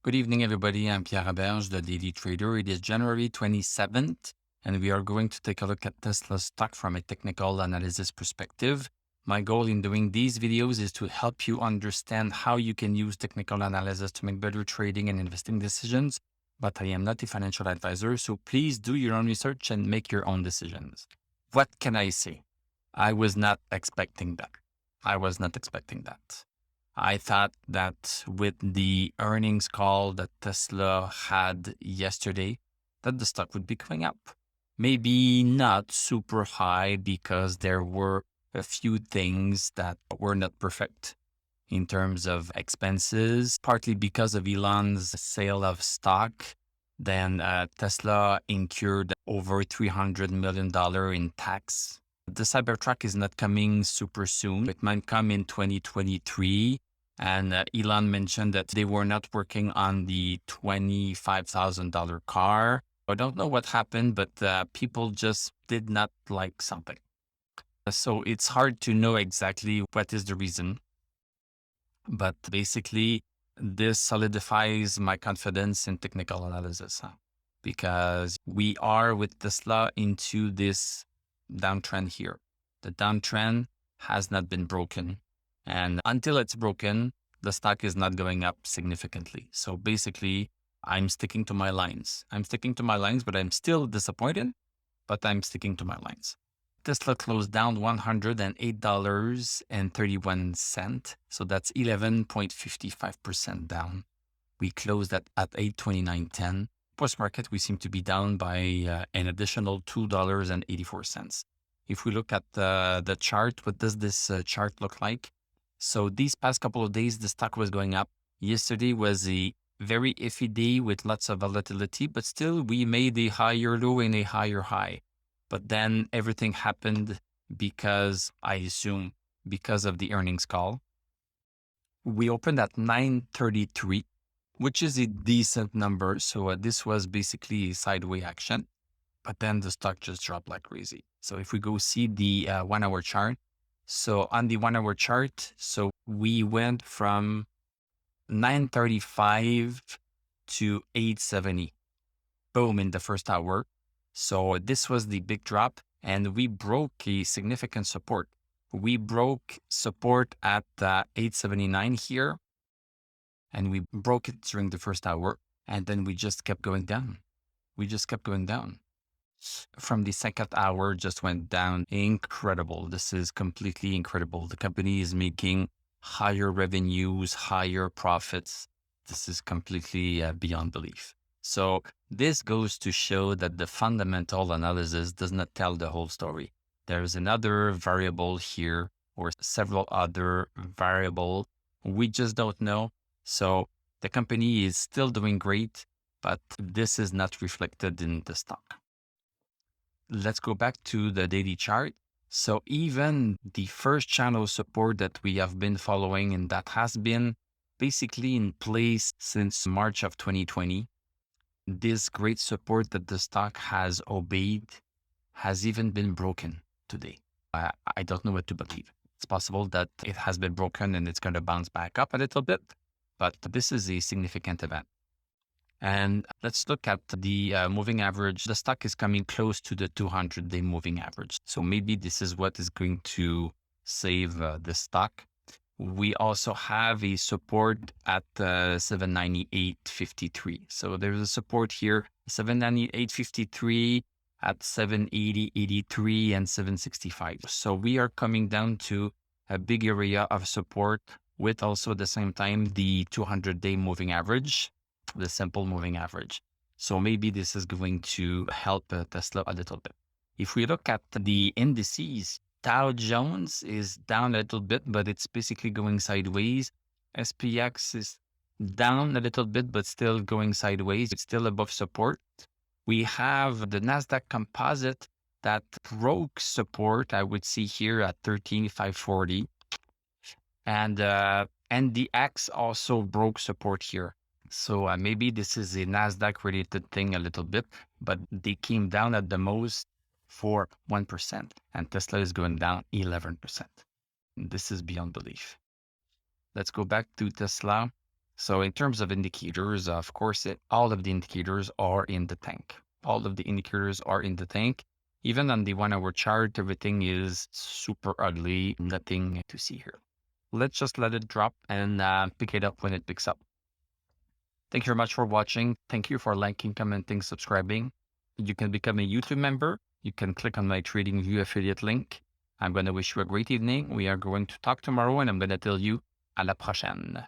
Good evening, everybody. I'm Pierre Aberge, the Daily Trader. It is January 27th, and we are going to take a look at Tesla stock from a technical analysis perspective. My goal in doing these videos is to help you understand how you can use technical analysis to make better trading and investing decisions. But I am not a financial advisor, so please do your own research and make your own decisions. What can I say? I was not expecting that. I thought that with the earnings call that Tesla had yesterday, that the stock would be going up. Maybe not super high because there were a few things that were not perfect in terms of expenses, partly because of Elon's sale of stock. Then Tesla incurred over $300 million in tax. The Cybertruck is not coming super soon. It might come in 2023. And Elon mentioned that they were not working on the $25,000 car. I don't know what happened, but people just did not like something. So it's hard to know exactly what is the reason. But basically, this solidifies my confidence in technical analysis because we are with Tesla into this downtrend here. The downtrend has not been broken. And until it's broken, the stock is not going up significantly. So basically, I'm sticking to my lines. But I'm still disappointed, but I'm sticking to my lines. Tesla closed down $108.31. So that's 11.55% down. We closed at 829.10. Post market, we seem to be down by an additional $2.84. If we look at the chart, what does this chart look like? So these past couple of days, the stock was going up. Yesterday was a very iffy day with lots of volatility, but still we made a higher low and a higher high. But then everything happened because, I assume, because of the earnings call. We opened at 933, which is a decent number. So this was basically a sideways action, but then the stock just dropped like crazy. So if we go see the 1 hour chart, so on the 1 hour chart, so we went from 935 to 870. Boom, in the first hour. So this was the big drop, and we broke a significant support. We broke support at 879 here, and we broke it during the first hour, and then we just kept going down. From the second hour, just went down. Incredible. This is completely incredible. The company is making higher revenues, higher profits. This is completely beyond belief. So this goes to show that the fundamental analysis does not tell the whole story. There is another variable here or several other variables. We just don't know. So the company is still doing great, but this is not reflected in the stock. Let's go back to the daily chart. So even the first channel support that we have been following, and that has been basically in place since March of 2020, this great support that the stock has obeyed has even been broken today. I don't know what to believe. It's possible that it has been broken and it's going to bounce back up a little bit, but this is a significant event. And let's look at the moving average. The stock is coming close to the 200-day moving average. So maybe this is what is going to save the stock. We also have a support at 798.53. So there's a support here, 798.53 at 780.83 and 765. So we are coming down to a big area of support with also at the same time the 200-day moving average, the simple moving average. So maybe this is going to help Tesla a little bit. If we look at the indices, Dow Jones is down a little bit, but it's basically going sideways. SPX is down a little bit, but still going sideways. It's still above support. We have the NASDAQ composite that broke support, I would see here at 13,540. And the X also broke support here. So maybe this is a NASDAQ related thing a little bit, but they came down at the most for 1%, and Tesla is going down 11%. This is beyond belief. Let's go back to Tesla. So in terms of indicators, of course, all of the indicators are in the tank. All of the indicators are in the tank. Even on the 1 hour chart, everything is super ugly. Nothing to see here. Let's just let it drop and pick it up when it picks up. Thank you very much for watching. Thank you for liking, commenting, subscribing. You can become a YouTube member. You can click on my TradingView affiliate link. I'm going to wish you a great evening. We are going to talk tomorrow, and I'm going to tell you à la prochaine.